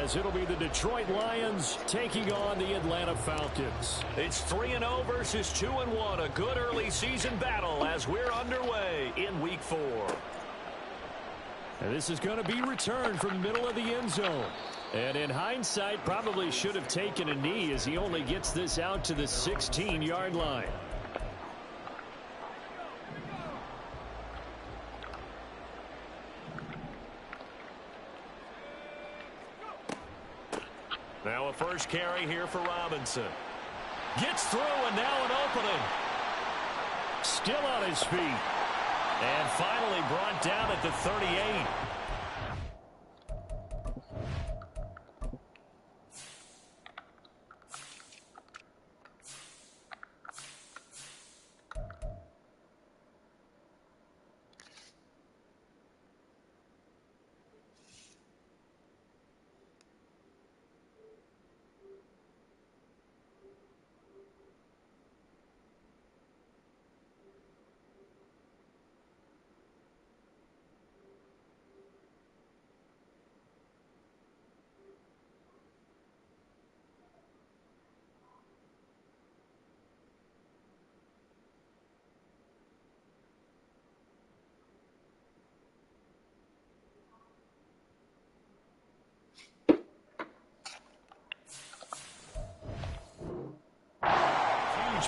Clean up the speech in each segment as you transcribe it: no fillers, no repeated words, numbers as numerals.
as it'll be the Detroit Lions taking on the Atlanta Falcons. It's 3-0 versus 2-1. A good early season battle as we're underway in Week 4. And this is going to be returned from the middle of the end zone. And in hindsight, probably should have taken a knee as he only gets this out to the 16-yard line. Now a first carry here for Robinson. Gets through and now an opening. Still on his feet. And finally brought down at the 38.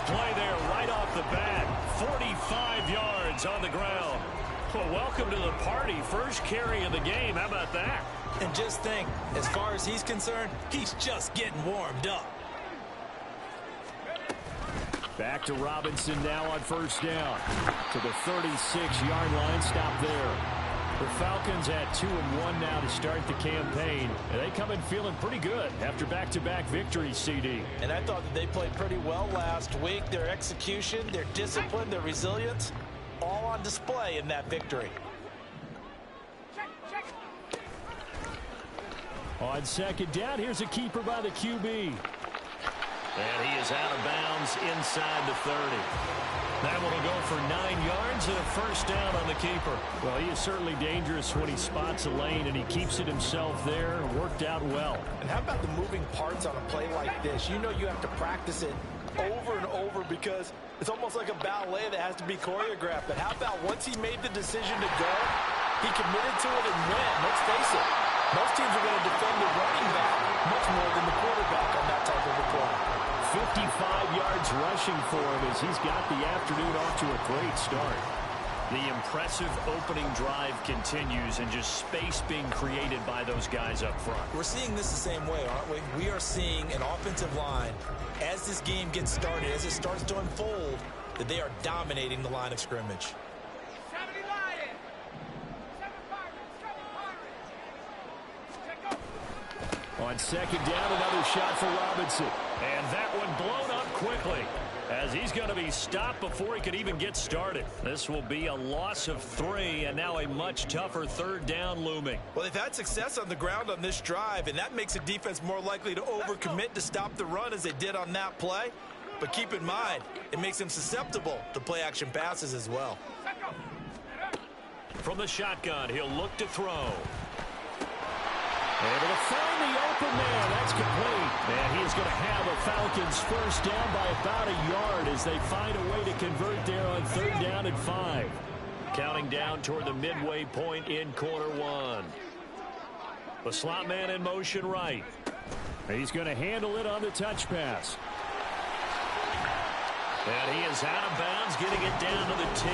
Play there right off the bat. 45 yards on the ground. Well, welcome to the party. First carry of the game. How about that? And just think, as far as he's concerned, he's just getting warmed up. Back to Robinson now on first down. To the 36-yard line. Stop there. The Falcons at 2-1 now to start the campaign. And they come in feeling pretty good after back-to-back victories, CD. And I thought that they played pretty well last week. Their execution, their discipline, their resilience, all on display in that victory. On second down, here's a keeper by the QB. And he is out of bounds inside the 30. That one will go for 9 yards and a first down on the keeper. Well, he is certainly dangerous when he spots a lane, and he keeps it himself there. Worked out well. And how about the moving parts on a play like this? You know you have to practice it over and over because it's almost like a ballet that has to be choreographed. But how about once he made the decision to go, he committed to it and went. Let's face it, most teams are going to defend the running back much more than the quarterback on that type of a play. 55 yards rushing for him as he's got the afternoon off to a great start. The impressive opening drive continues and just space being created by those guys up front. We're seeing this the same way, aren't we? We are seeing an offensive line, as this game gets started, as it starts to unfold, that they are dominating the line of scrimmage. On second down, another shot for Robinson. And that one blown up quickly as he's going to be stopped before he could even get started. This will be a loss of 3 and now a much tougher third down looming. Well, they've had success on the ground on this drive, and that makes a defense more likely to overcommit to stop the run as they did on that play. But keep in mind, it makes them susceptible to play-action passes as well. From the shotgun, he'll look to throw. Able to find the open man. That's complete. And he is going to have a Falcons first down by about a yard as they find a way to convert there on third down and 5. Counting down toward the midway point in quarter 1. The slot man in motion right. He's going to handle it on the touch pass. And he is out of bounds, getting it down to the 10.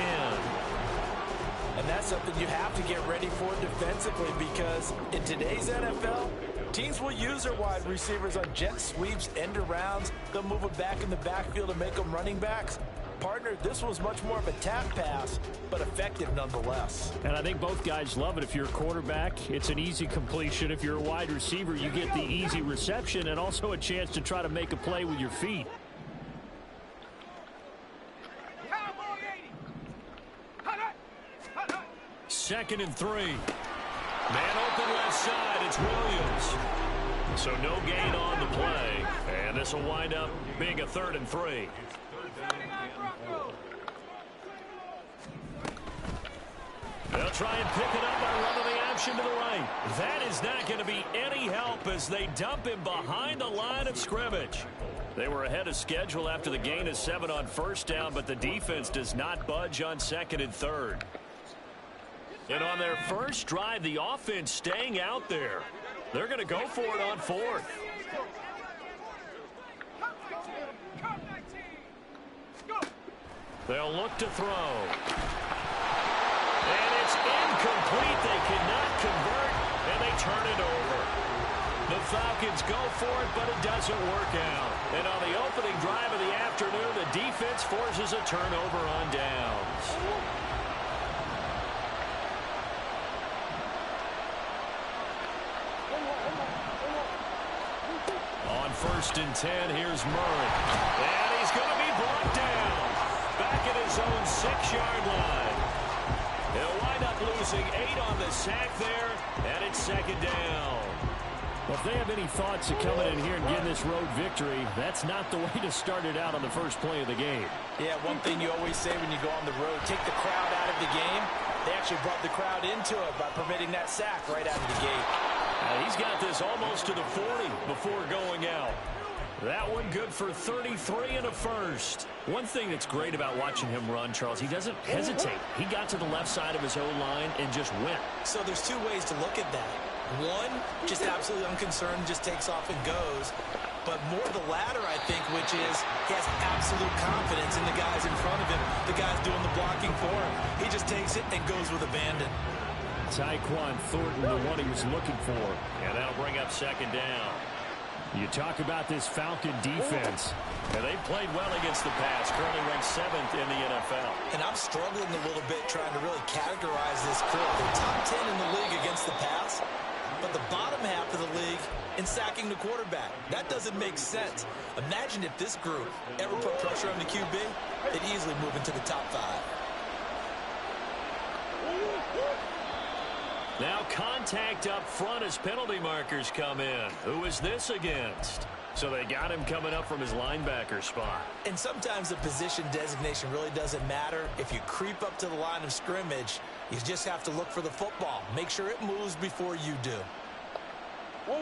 And that's something you have to get ready for defensively because in today's NFL, teams will use their wide receivers on jet sweeps, end arounds. They'll move them back in the backfield and make them running backs. Partner, this was much more of a tap pass, but effective nonetheless. And I think both guys love it. If you're a quarterback, it's an easy completion. If you're a wide receiver, you get the easy reception and also a chance to try to make a play with your feet. Second and 3. Man open left side. It's Williams. So no gain on the play. And this will wind up being a 3rd and 3. They'll try and pick it up by running the motion to the right. That is not going to be any help as they dump him behind the line of scrimmage. They were ahead of schedule after the gain of 7 on first down, but the defense does not budge on second and third. And on their first drive, the offense staying out there. They're going to go for it on fourth. They'll look to throw. And it's incomplete. They cannot convert, and they turn it over. The Falcons go for it, but it doesn't work out. And on the opening drive of the afternoon, the defense forces a turnover on downs. On 1st and 10, here's Murray. And he's going to be brought down. Back at his own 6-yard line. He'll wind up losing 8 on the sack there, and it's second down. Well, if they have any thoughts of coming in here and getting this road victory, that's not the way to start it out on the first play of the game. Yeah, one thing you always say when you go on the road, take the crowd out of the game. They actually brought the crowd into it by permitting that sack right out of the gate. He's got this almost to the 40 before going out. That one good for 33 and a first. One thing that's great about watching him run, Charles, he doesn't hesitate. He got to the left side of his own line and just went. So there's two ways to look at that. One, just absolutely unconcerned, just takes off and goes. But more the latter, I think, which is he has absolute confidence in the guys in front of him, the guys doing the blocking for him. He just takes it and goes with abandon. Tyquan Thornton, the one he was looking for. And that'll bring up second down. You talk about this Falcon defense. And they played well against the pass, currently ranked 7th in the NFL. And I'm struggling a little bit trying to really categorize this group. They're top 10 in the league against the pass, but the bottom half of the league in sacking the quarterback. That doesn't make sense. Imagine if this group ever put pressure on the QB, they'd easily move into the top 5. Now contact up front as penalty markers come in. Who is this against? So they got him coming up from his linebacker spot. And sometimes the position designation really doesn't matter. If you creep up to the line of scrimmage, you just have to look for the football. Make sure it moves before you do.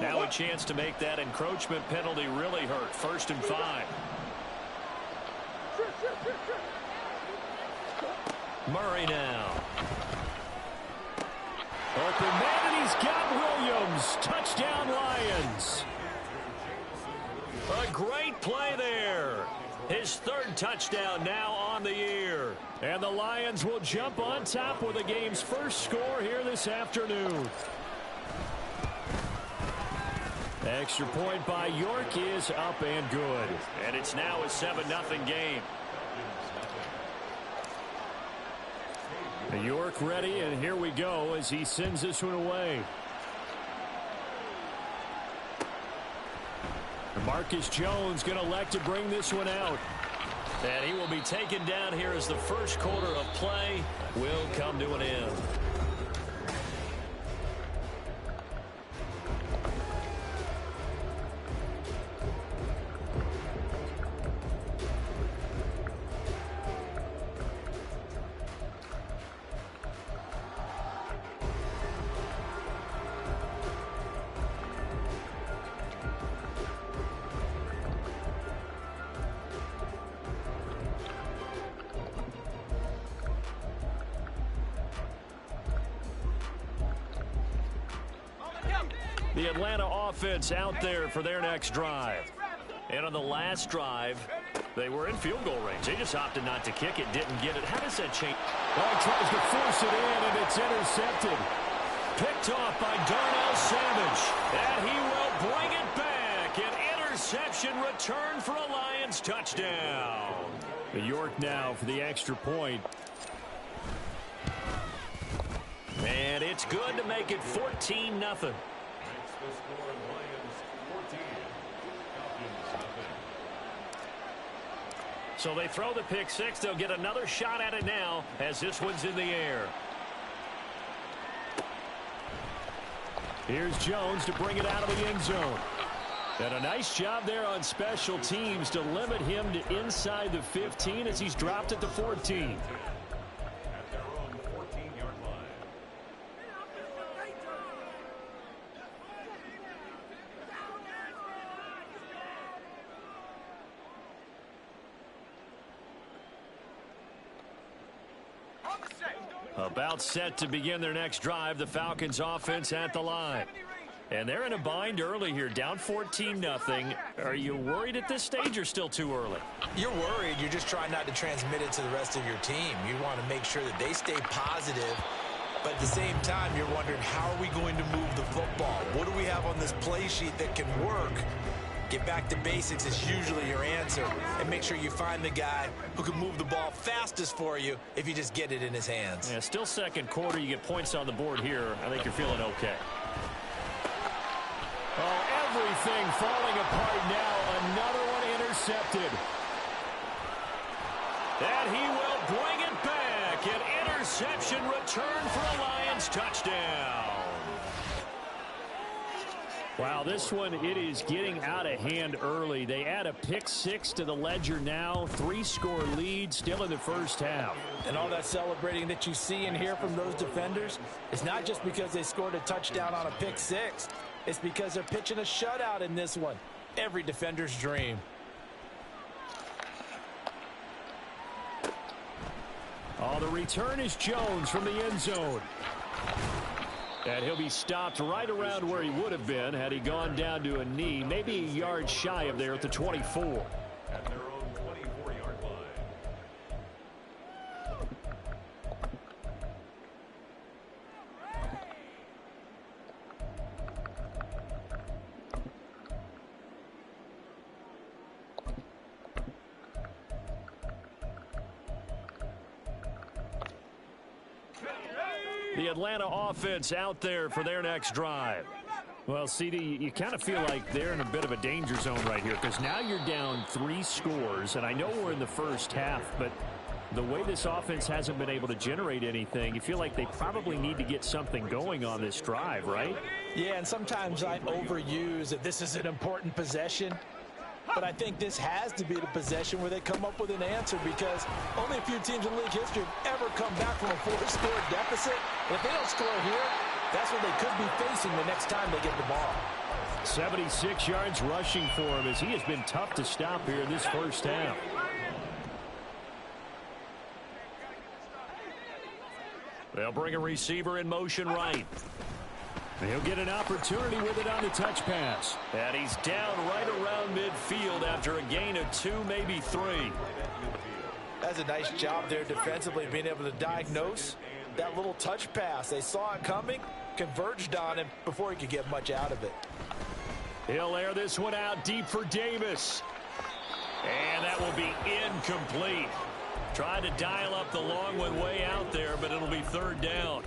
Now a chance to make that encroachment penalty really hurt. 1st and 5. Murray now. Open man, and he's got Williams. Touchdown, Lions. A great play there. His 3rd touchdown now on the year. And the Lions will jump on top with the game's first score here this afternoon. Extra point by York is up and good. And it's now a 7-0 game. York ready, and here we go as he sends this one away. Marcus Jones going to elect to bring this one out. And he will be taken down here as the first quarter of play will come to an end. The Atlanta offense out there for their next drive. And on the last drive, they were in field goal range. They just opted not to kick it, didn't get it. How does that change? Well, he tries to force it in, and it's intercepted. Picked off by Darnell Savage. And he will bring it back. An interception return for a Lions touchdown. York now for the extra point. And it's good to make it 14-0. So they throw the pick six. They'll get another shot at it now as this one's in the air. Here's Jones to bring it out of the end zone. And a nice job there on special teams to limit him to inside the 15 as he's dropped at the 14. About set to begin their next drive, the Falcons offense at the line. And they're in a bind early here, down 14-0. Are you worried at this stage or still too early? You're worried. You're just trying not to transmit it to the rest of your team. You want to make sure that they stay positive. But at the same time, you're wondering, how are we going to move the football? What do we have on this play sheet that can work? Get back to basics is usually your answer. And make sure you find the guy who can move the ball fastest for you if you just get it in his hands. Yeah, still second quarter. You get points on the board here. I think you're feeling okay. Oh, everything falling apart now. Another one intercepted. And he will bring it back. An interception return for a Lions touchdown. Wow, this one, it is getting out of hand early. They add a pick six to the ledger now. 3-score lead still in the first half. And all that celebrating that you see and hear from those defenders is not just because they scored a touchdown on a pick six. It's because they're pitching a shutout in this one. Every defender's dream. Oh, the return is Jones from the end zone. And he'll be stopped right around where he would have been had he gone down to a knee, maybe a yard shy of there at the 24. At their own 24-yard line. The Atlanta offense out there for their next drive. Well, CD, you kind of feel like they're in a bit of a danger zone right here because now you're down 3 scores, and I know we're in the first half, but the way this offense hasn't been able to generate anything, you feel like they probably need to get something going on this drive, right? Yeah, and sometimes I overuse that this is an important possession. But I think this has to be the possession where they come up with an answer because only a few teams in league history have ever come back from a 4-score deficit. And if they don't score here, that's what they could be facing the next time they get the ball. 76 yards rushing for him as he has been tough to stop here in this first half. They'll bring a receiver in motion right. He'll get an opportunity with it on the touch pass. And he's down right around midfield after a gain of 2, maybe 3. That's a nice job there defensively, being able to diagnose that little touch pass. They saw it coming, converged on him before he could get much out of it. He'll air this one out deep for Davis. And that will be incomplete. Tried to dial up the long one way out there, but it'll be third down.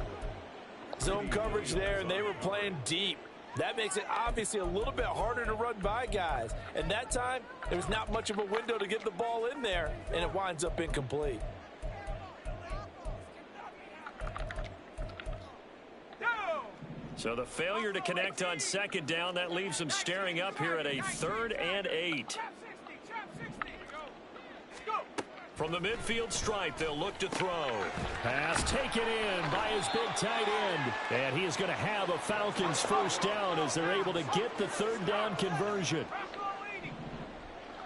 Zone coverage there, and they were playing deep. That makes it obviously a little bit harder to run by guys. And that time, there was not much of a window to get the ball in there, and it winds up incomplete. So the failure to connect on second down, that leaves them staring up here at a 3rd and 8. From the midfield stripe, they'll look to throw. Pass taken in by his big tight end. And he is going to have a Falcons first down as they're able to get the 3rd down conversion.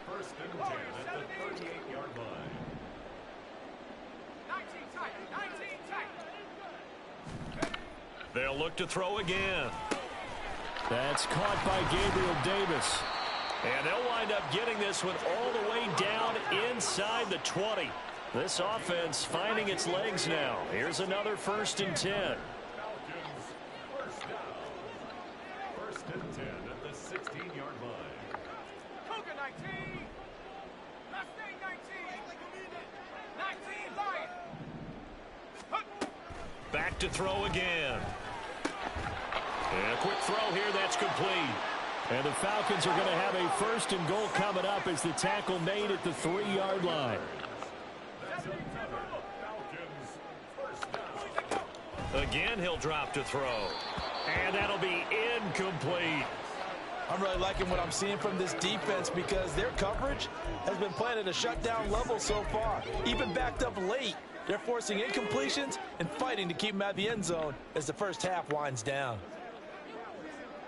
First and 10 at the 38-yard line. They'll look to throw again. That's caught by Gabriel Davis. And they'll wind up getting this one all the way down inside the 20. This offense finding its legs now. Here's another 1st and 10. Falcons first down. First and 10 at the 16-yard line. Cougar 19. Mustang 19. 19 Lion. Back to throw again. And a quick throw here, that's complete. And the Falcons are going to have a 1st and goal coming up as the tackle made at the 3-yard line. Falcons first down. Again, he'll drop to throw. And that'll be incomplete. I'm really liking what I'm seeing from this defense because their coverage has been playing at a shutdown level so far. Even backed up late, they're forcing incompletions and fighting to keep them out of the end zone as the first half winds down.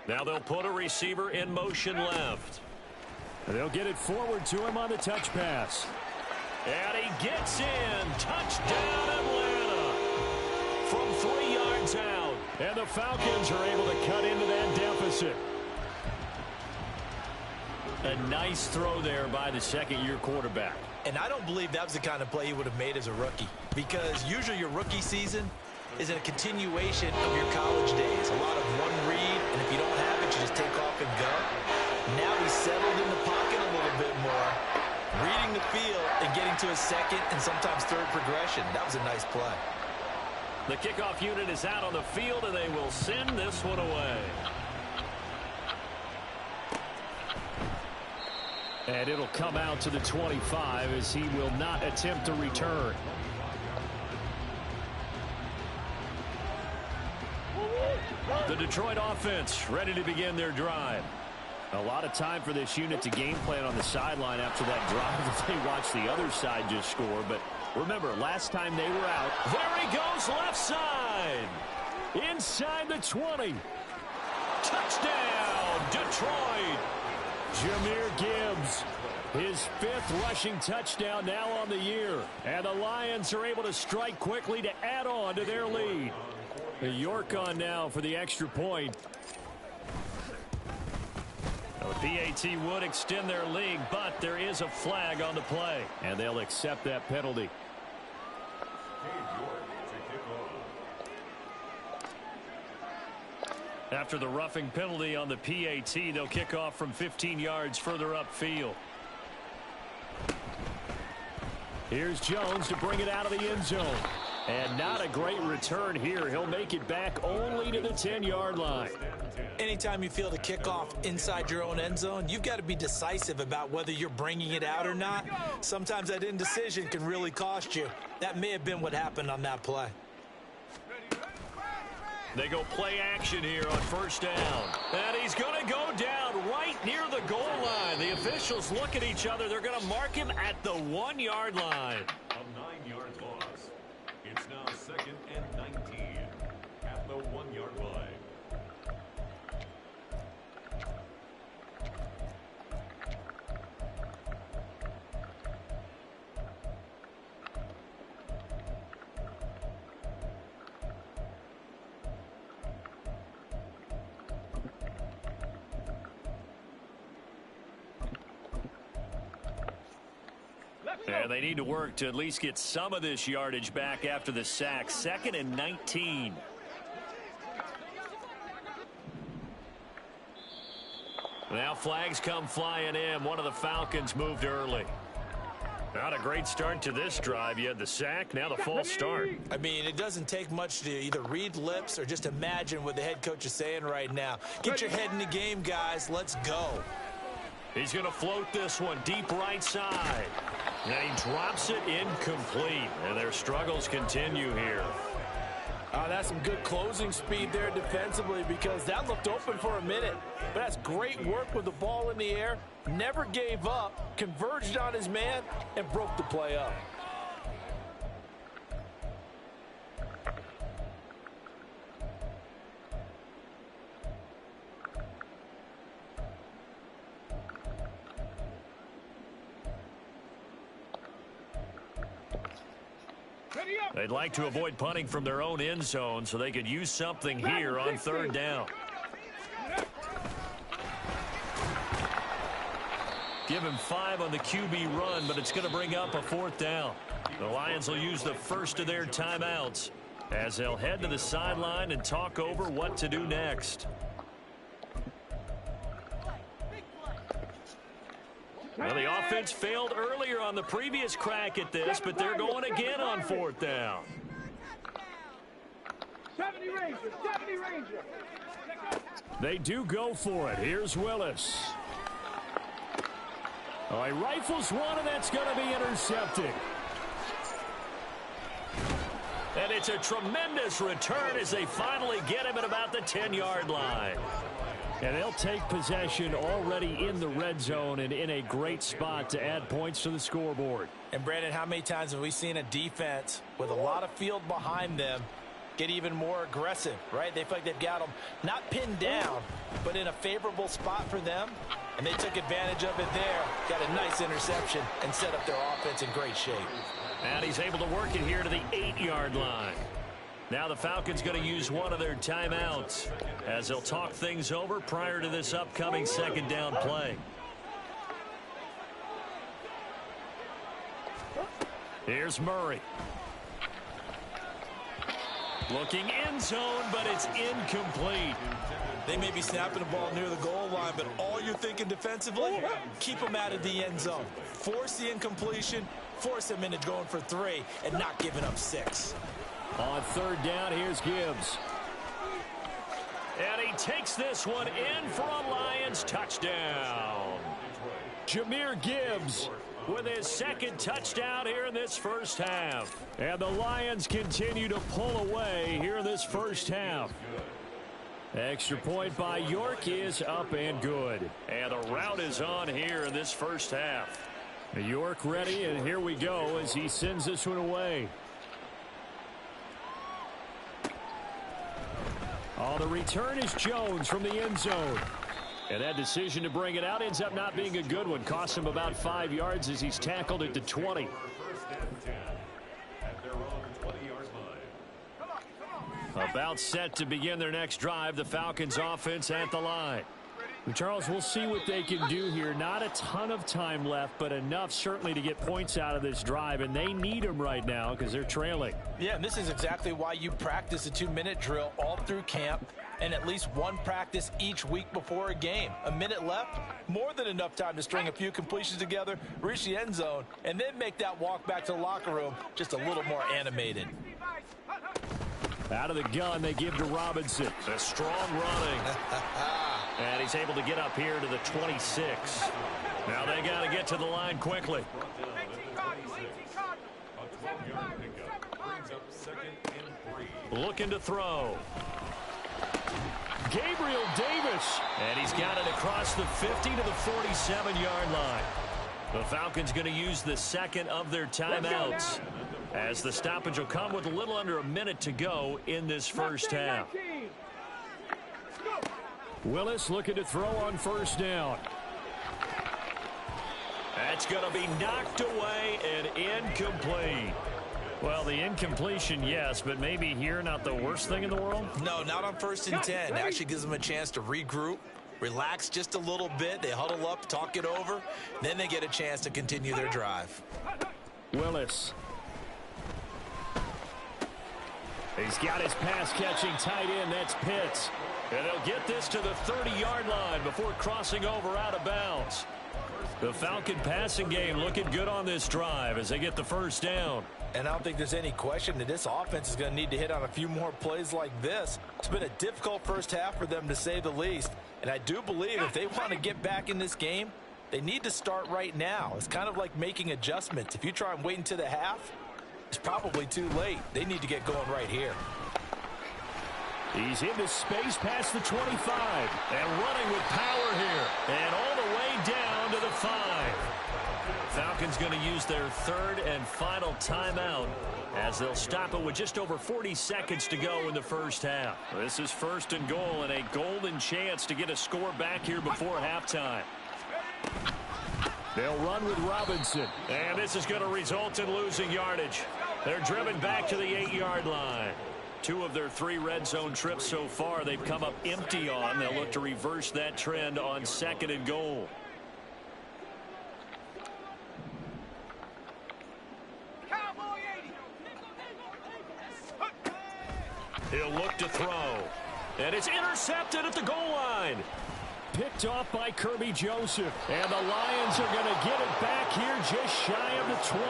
Now they'll put a receiver in motion left. And they'll get it forward to him on the touch pass. And he gets in. Touchdown, Atlanta. And the Falcons are able to cut into that deficit. A nice throw there by the second-year quarterback. And I don't believe that was the kind of play he would have made as a rookie, because usually your rookie season is a continuation of your college days. A lot of one read, and if you don't have it, you just take off and go. Now he's settled in the pocket a little bit more, reading the field and getting to a second and sometimes third progression. That was a nice play. The kickoff unit is out on the field, and they will send this one away. And it'll come out to the 25 as he will not attempt to return. The Detroit offense ready to begin their drive. A lot of time for this unit to game plan on the sideline after that drive that they watched the other side just score. But remember, last time they were out. There he goes, left side. Inside the 20. Touchdown, Detroit. Jahmyr Gibbs, his 5th rushing touchdown now on the year. And the Lions are able to strike quickly to add on to their lead. York on now for the extra point. The PAT would extend their lead, but there is a flag on the play. And they'll accept that penalty. After the roughing penalty on the PAT, they'll kick off from 15 yards further upfield. Here's Jones to bring it out of the end zone. And not a great return here. He'll make it back only to the 10-yard line. Anytime you feel the kickoff inside your own end zone, you've got to be decisive about whether you're bringing it out or not. Sometimes that indecision can really cost you. That may have been what happened on that play. They go play action here on first down. And he's going to go down right near the goal line. The officials look at each other. They're going to mark him at the 1-yard line. A 9-yard loss. It's now 2nd and 19 at the 1-yard line. And they need to work to at least get some of this yardage back after the sack. 2nd and 19. Now flags come flying in. One of the Falcons moved early. Not a great start to this drive. You had the sack, now the false start. I mean, it doesn't take much to either read lips or just imagine what the head coach is saying right now. Get your head in the game, guys. Let's go. He's going to float this one deep right side. And he drops it incomplete. And their struggles continue here. That's some good closing speed there defensively, because that looked open for a minute. But that's great work with the ball in the air. Never gave up, converged on his man, and broke the play up. They'd like to avoid punting from their own end zone so they could use something here on 3rd down. Give him 5 on the QB run, but it's going to bring up a 4th down. The Lions will use the first of their timeouts as they'll head to the sideline and talk over what to do next. Well, the offense failed earlier on the previous crack at this, but they're going again on 4th down. 70 Ranger. They do go for it. Here's Willis. Oh, he rifles one, and that's going to be intercepted. And it's a tremendous return as they finally get him at about the 10-yard line. And they'll take possession already in the red zone and in a great spot to add points to the scoreboard. And, Brandon, how many times have we seen a defense with a lot of field behind them get even more aggressive, right? They feel like they've got them not pinned down, but in a favorable spot for them, and they took advantage of it there. Got a nice interception and set up their offense in great shape. And he's able to work it here to the 8-yard line. Now the Falcons going to use one of their timeouts as they'll talk things over prior to this upcoming second down play. Here's Murray. Looking end zone, but it's incomplete. They may be snapping the ball near the goal line, but all you're thinking defensively, keep them out of the end zone. Force the incompletion, force them into going for 3, and not giving up 6. On third down, here's Gibbs. And he takes this one in for a Lions touchdown. Jahmyr Gibbs with his second touchdown here in this first half. And the Lions continue to pull away here in this first half. Extra point by York is up and good. And the route is on here in this first half. York ready, and here we go as he sends this one away. Oh, the return is Jones from the end zone. And that decision to bring it out ends up not being a good one. Costs him about 5 yards as he's tackled at the 20. About set to begin their next drive. The Falcons offense at the line. Charles, we'll see what they can do here. Not a ton of time left, but enough certainly to get points out of this drive, and they need them right now because they're trailing. Yeah, and this is exactly why you practice a 2-minute drill all through camp and at least one practice each week before a game. A minute left, more than enough time to string a few completions together, reach the end zone, and then make that walk back to the locker room just a little more animated. Out of the gun, they give to Robinson. A strong running. And he's able to get up here to the 26. Now they got to get to the line quickly. Looking to throw. Gabriel Davis. And he's got it across the 50 to the 47-yard line. The Falcons going to use the second of their timeouts, as the stoppage will come with a little under a minute to go in this first half. Willis looking to throw on first down. That's going to be knocked away and incomplete. Well, the incompletion, yes, but maybe here not the worst thing in the world? No, not on 1st and 10. It actually gives them a chance to regroup, relax just a little bit. They huddle up, talk it over. Then they get a chance to continue their drive. Willis. He's got his pass-catching tight end. That's Pitts. And they'll get this to the 30-yard line before crossing over out of bounds. The Falcon passing game looking good on this drive as they get the first down. And I don't think there's any question that this offense is going to need to hit on a few more plays like this. It's been a difficult first half for them, to say the least. And I do believe if they want to get back in this game, they need to start right now. It's kind of like making adjustments. If you try and wait until the half, it's probably too late. They need to get going right here. He's into space past the 25. And running with power here. And all the way down to the 5. Falcons going to use their third and final timeout as they'll stop it with just over 40 seconds to go in the first half. This is 1st and goal and a golden chance to get a score back here before halftime. They'll run with Robinson. And this is going to result in losing yardage. They're driven back to the 8-yard line. 2 of their 3 red zone trips so far they've come up empty on. They'll look to reverse that trend on 2nd and goal. He'll look to throw. And it's intercepted at the goal line. Picked off by Kirby Joseph. And the Lions are going to get it back here just shy of the 20.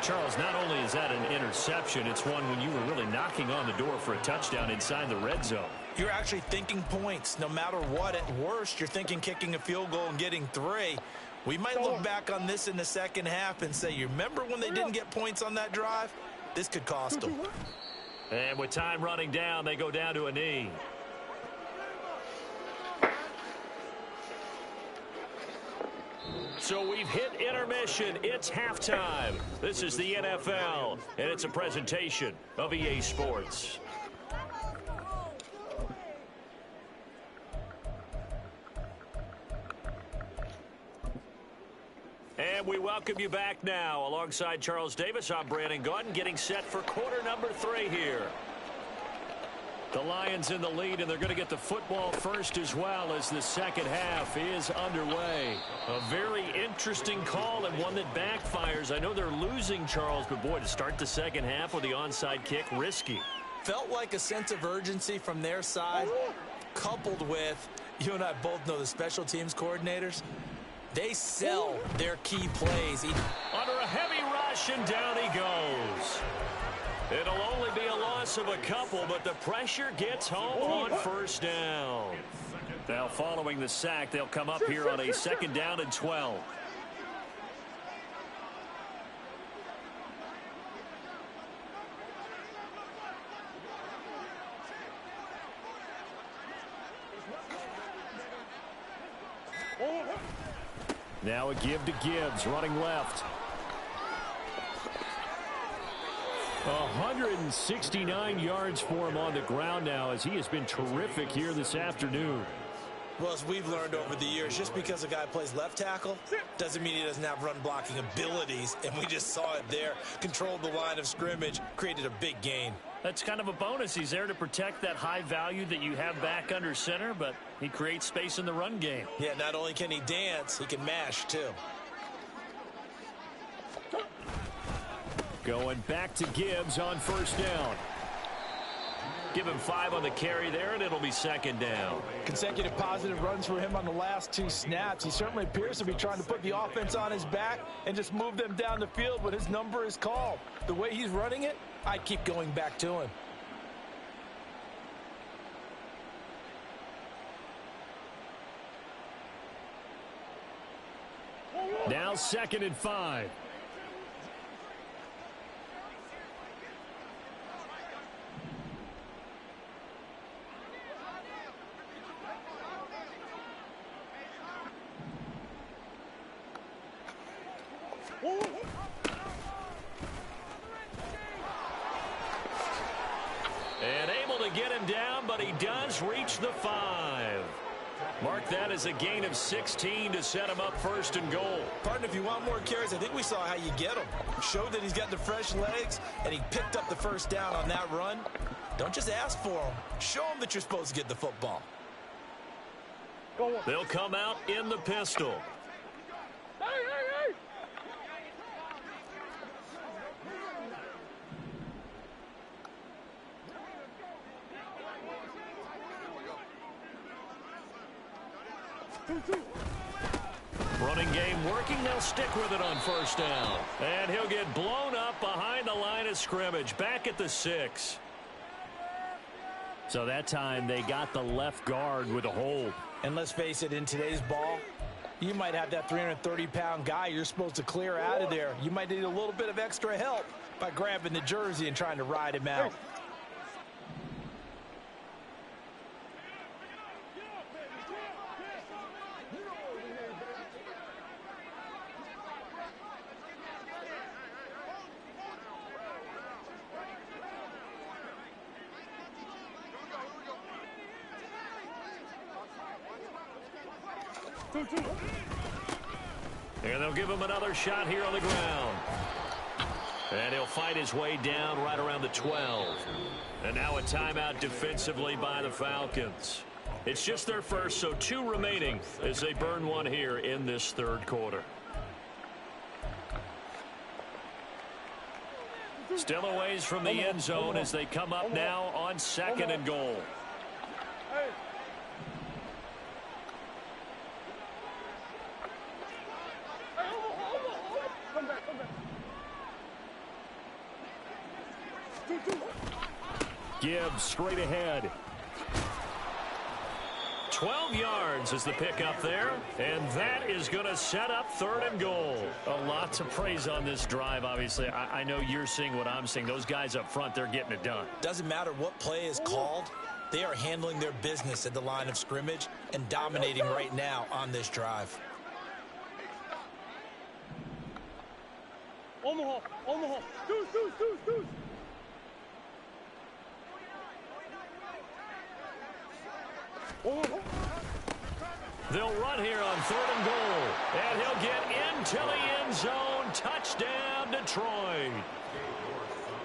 Charles, not only is that an interception, it's one when you were really knocking on the door for a touchdown inside the red zone. You're actually thinking points. No matter what, at worst, you're thinking kicking a field goal and getting 3. We might look back on this in the second half and say, you remember when they didn't get points on that drive? This could cost them. And with time running down, they go down to a knee. So we've hit intermission. It's halftime. This is the NFL, and it's a presentation of EA Sports. And we welcome you back now. Alongside Charles Davis, I'm Brandon Gordon, getting set for quarter number 3 here The Lions in the lead, and they're going to get the football first as well as the second half is underway. A very interesting call and one that backfires. I know they're losing, Charles, but boy, to start the second half with the onside kick, risky. Felt like a sense of urgency from their side, coupled with, you and I both know the special teams coordinators, they sell their key plays. Under a heavy rush, and down he goes. It'll only be a loss of a couple, but the pressure gets home on first down. Now, following the sack, they'll come up here on a second down and 12. Now a give to Gibbs, running left. 169 yards for him on the ground now, as he has been terrific here this afternoon. Well, as we've learned over the years, just because a guy plays left tackle doesn't mean he doesn't have run blocking abilities, and we just saw it there. Controlled the line of scrimmage, created a big gain. That's kind of a bonus. He's there to protect that high value that you have back under center, but he creates space in the run game. Yeah, not only can he dance, he can mash too. Going back to Gibbs on first down. Give him 5 on the carry there, and it'll be second down. Consecutive positive runs for him on the last 2 snaps. He certainly appears to be trying to put the offense on his back and just move them down the field when his number is called. The way he's running it, I keep going back to him. Now second and 5. And able to get him down, but he does reach the 5. Mark that as a gain of 16 to set him up first and goal. Partner, if you want more carries, I think we saw how you get them. Showed that he's got the fresh legs, and he picked up the first down on that run. Don't just ask for them. Show them that you're supposed to get the football. They'll come out in the pistol. Running game working. They'll stick with it on first down. And he'll get blown up behind the line of scrimmage. Back at the 6. So that time they got the left guard with a hold. And let's face it, in today's ball, you might have that 330-pound guy you're supposed to clear out of there. You might need a little bit of extra help by grabbing the jersey and trying to ride him out. And they'll give him another shot here on the ground. And he'll fight his way down right around the 12. And now a timeout defensively by the Falcons. It's just their first, so 2 remaining as they burn one here in this third quarter. Still a ways from the end zone as they come up now on second and goal. Gibbs straight ahead. 12 yards is the pickup there, and that is going to set up third and goal. A lot to praise on this drive, obviously. I know you're seeing what I'm seeing. Those guys up front, they're getting it done. Doesn't matter what play is called. They are handling their business at the line of scrimmage and dominating right now on this drive. Omaha, Omaha, deuce. They'll run here on third and goal, and he'll get into the end zone. Touchdown, Detroit.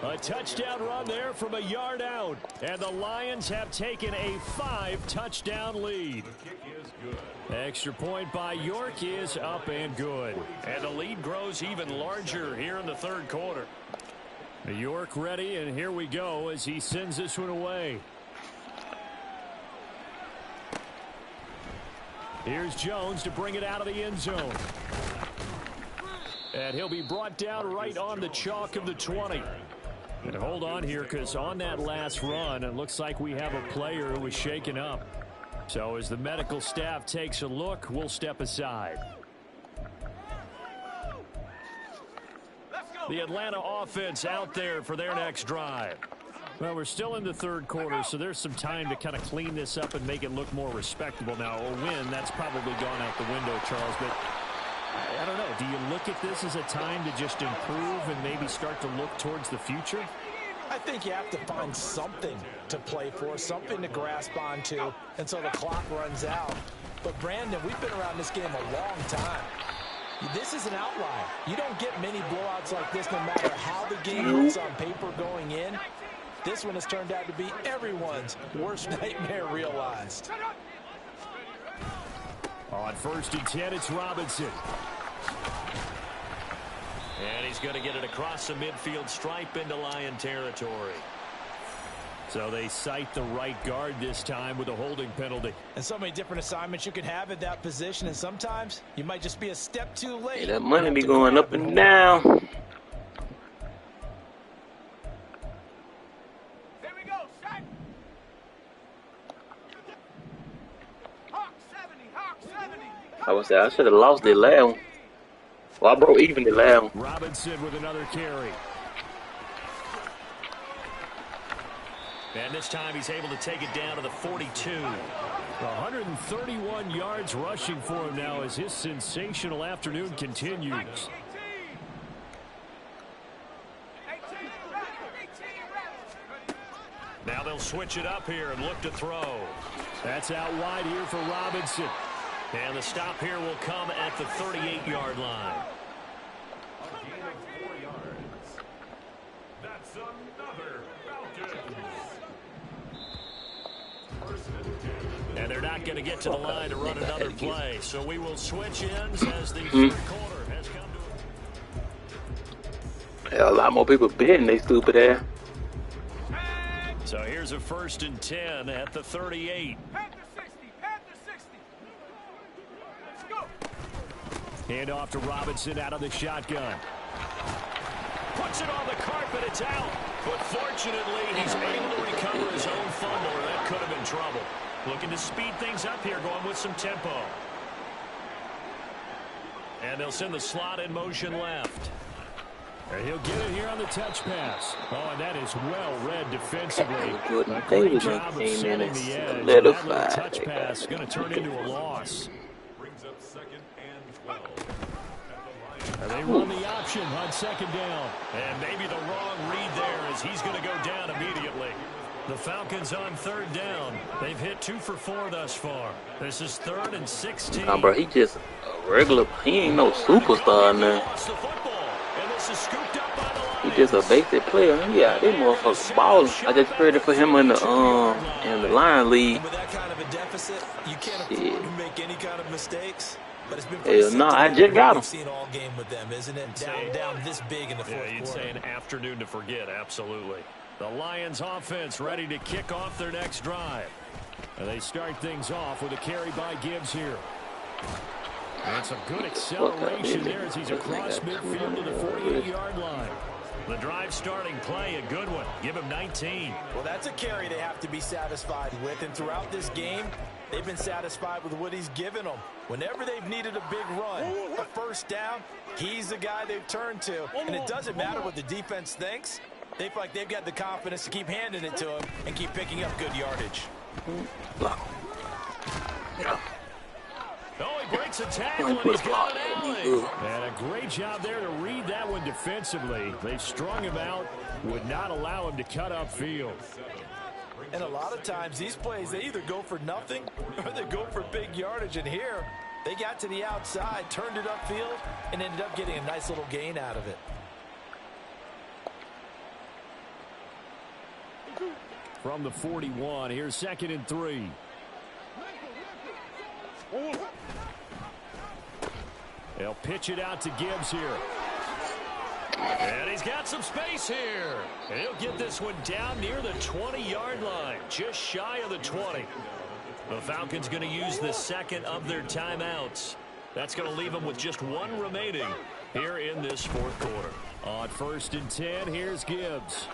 A touchdown run there from a yard out. And the Lions have taken a 5-touchdown lead. The kick is good. Extra point by York is up and good. And the lead grows even larger here in the third quarter. York ready, and here we go as he sends this one away. Here's Jones to bring it out of the end zone. And he'll be brought down right on the chalk of the 20. And hold on here, because on that last run, it looks like we have a player who was shaken up. So as the medical staff takes a look, we'll step aside. The Atlanta offense out there for their next drive. Well, we're still in the third quarter, so there's some time to kind of clean this up and make it look more respectable. Now, a win, that's probably gone out the window, Charles, but I don't know. Do you look at this as a time to just improve and maybe start to look towards the future? I think you have to find something to play for, something to grasp onto until the clock runs out. But, Brandon, we've been around this game a long time. This is an outlier. You don't get many blowouts like this no matter how the game looks on paper going in. This one has turned out to be everyone's worst nightmare realized. On 1st and 10, it's Robinson. And he's going to get it across the midfield stripe into Lion territory. So they cite the right guard this time with a holding penalty. And so many different assignments you can have at that position, and sometimes you might just be a step too late. Hey, that money be going up and down. There we go, set. Hawk 70, Hawk 70. I was I should have lost the last one. Well, I broke even the last one. Robinson with another carry. And this time he's able to take it down to the 42. 131 yards rushing for him now as his sensational afternoon continues. Now they'll switch it up here and look to throw. That's out wide here for Robinson. And the stop here will come at the 38-yard line. A gain of 4 yards. That's another Falcons. First and 10. And they're not going to get to the line to run another play. So we will switch ends as the third quarter has come to Yeah, a lot more people betting they stupid ass. So here's a 1st and 10 at the 38. Panther 60, Panther 60. Let's go. Hand off to Robinson out of the shotgun. Puts it on the carpet, it's out. But fortunately, he's able to recover his own fumble, or that could have been trouble. Looking to speed things up here, going with some tempo. And they'll send the slot in motion left. And he'll get it here on the touch pass. Oh, and that is well read defensively. Jordan A great Davis job of came in setting and the edge. And solidified that little touch it. pass going to turn into a loss. Brings up 2nd and 12. At the line. And they run the option on 2nd down. And maybe the wrong read there as he's going to go down immediately. The Falcons on 3rd down. They've hit 2 for 4 thus far. This is 3rd and 16. Nah, bro, he just a regular. He ain't no superstar now. Lost the football, and this is scooped up by the He just a basic player. Yeah, they motherfuckers balling. I just traded for him in the Lion League. And with that kind of a deficit, you can't afford to make any kind of mistakes. But it's been Hell no, I just got him. We've seen all game with them, isn't it? Down this big in the fourth Yeah, you'd quarter. say an afternoon to forget, absolutely. The Lions offense ready to kick off their next drive. And they start things off with a carry by Gibbs here. And some good acceleration there as he's across midfield to the 48-yard line. The drive starting play, a good one. Give him 19. Well, that's a carry they have to be satisfied with. And throughout this game, they've been satisfied with what he's given them. Whenever they've needed a big run, a first down, he's the guy they've turned to. And it doesn't matter what the defense thinks. They feel like they've got the confidence to keep handing it to him and keep picking up good yardage. Oh, he breaks a tackle and he's got an alley. And a great job there to read that one defensively. They strung him out, would not allow him to cut upfield. And a lot of times these plays, they either go for nothing or they go for big yardage. And here, they got to the outside, turned it upfield, and ended up getting a nice little gain out of it. From the 41, here's 2nd and 3. They'll pitch it out to Gibbs here. And he's got some space here. He'll get this one down near the 20-yard line, just shy of the 20. The Falcons going to use the second of their timeouts. That's going to leave them with just one remaining here in this fourth quarter. On 1st and 10, here's Gibbs.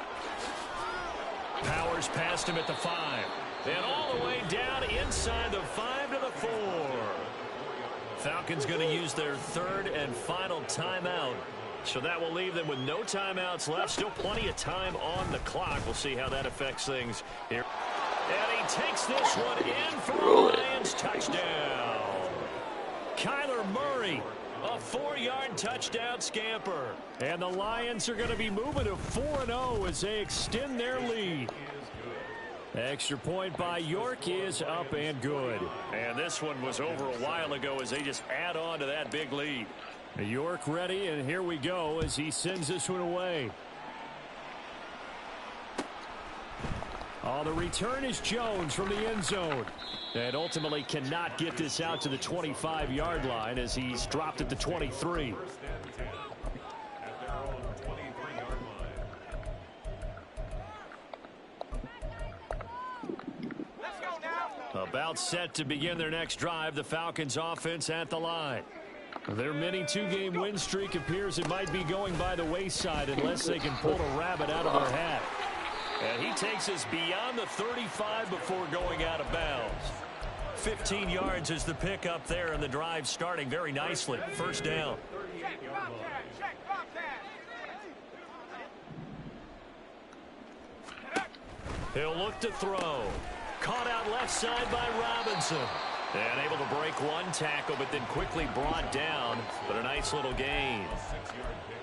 Powers past him at the 5. And all the way down inside the 5 to the 4. Falcons going to use their third and final timeout. So that will leave them with no timeouts left. Still plenty of time on the clock. We'll see how that affects things here. And he takes this one in for a Lions touchdown. Kyler Murray, a 4-yard touchdown scamper. And the Lions are going to be moving to 4-0 as they extend their lead. Extra point by York is up and good. And this one was over a while ago as they just add on to that big lead. York ready, and here we go as he sends this one away. Oh, the return is Jones from the end zone. And ultimately cannot get this out to the 25-yard line as he's dropped at the 23. About set to begin their next drive, the Falcons offense at the line. Their mini 2-game win streak appears it might be going by the wayside unless they can pull a rabbit out of their hat. And he takes us beyond the 35 before going out of bounds. 15 yards is the pick up there, and the drive starting very nicely. First down. He'll look to throw. Caught out left side by Robinson. And able to break one tackle, but then quickly brought down. But a nice little gain.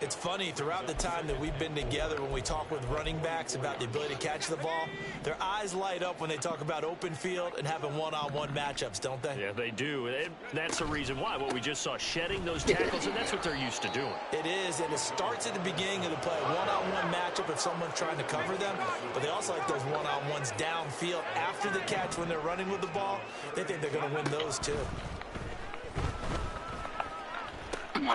It's funny, throughout the time that we've been together, when we talk with running backs about the ability to catch the ball, their eyes light up when they talk about open field and having one-on-one matchups, don't they? Yeah, they do. And that's the reason why. What we just saw, shedding those tackles, and that's what they're used to doing. It is, and it starts at the beginning of the play. One-on-one matchup if someone's trying to cover them, but they also like those one-on-ones downfield after the catch when they're running with the ball. They think they're going to win those too. And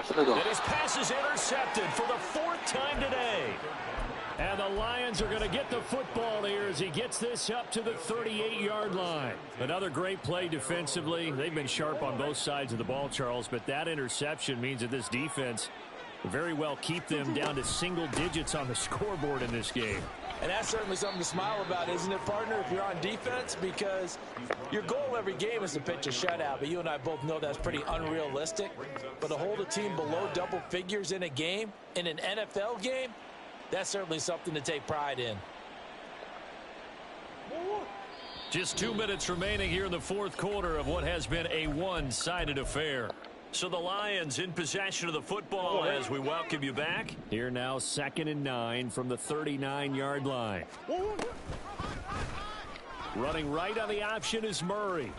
his pass is intercepted for the 4th time today. And the Lions are going to get the football here as he gets this up to the 38-yard line. Another great play defensively. They've been sharp on both sides of the ball, Charles, but that interception means that this defense will very well keep them down to single digits on the scoreboard in this game. And that's certainly something to smile about, isn't it, partner, if you're on defense? Because your goal every game is to pitch a shutout, but you and I both know that's pretty unrealistic. But to hold a team below double figures in a game, in an NFL game, that's certainly something to take pride in. Just 2 minutes remaining here in the fourth quarter of what has been a one-sided affair. So the Lions in possession of the football as we welcome you back. Here now 2nd and 9 from the 39-yard line. Running right on the option is Murray.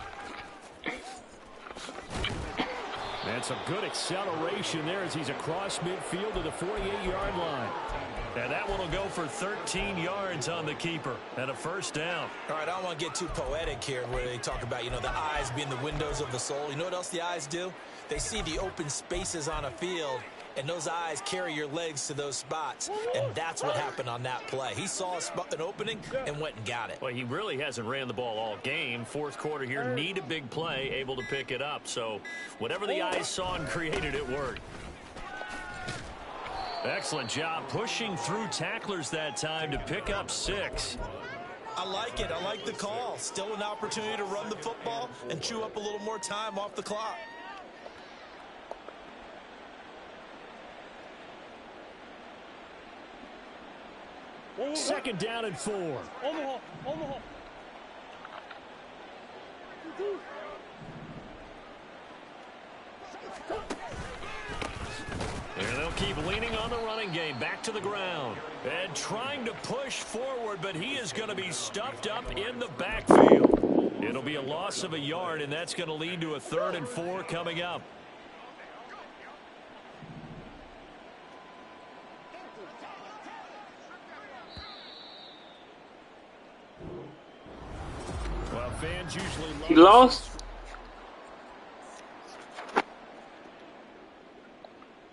And some good acceleration there as he's across midfield to the 48-yard line. And that one will go for 13 yards on the keeper and a first down. All right, I don't want to get too poetic here where they talk about, the eyes being the windows of the soul. You know what else the eyes do? They see the open spaces on a field, and those eyes carry your legs to those spots. And that's what happened on that play. He saw an opening and went and got it. Well, he really hasn't ran the ball all game. Fourth quarter here, need a big play, able to pick it up. So whatever the eyes saw and created, it worked. Excellent job pushing through tacklers that time to pick up 6. I like it. I like the call. Still an opportunity to run the football and chew up a little more time off the clock. Second down and 4. And they'll keep leaning on the running game. Back to the ground. And trying to push forward, but he is going to be stuffed up in the backfield. It'll be a loss of a yard, and that's going to lead to a 3rd and 4 coming up. Fans usually He lost?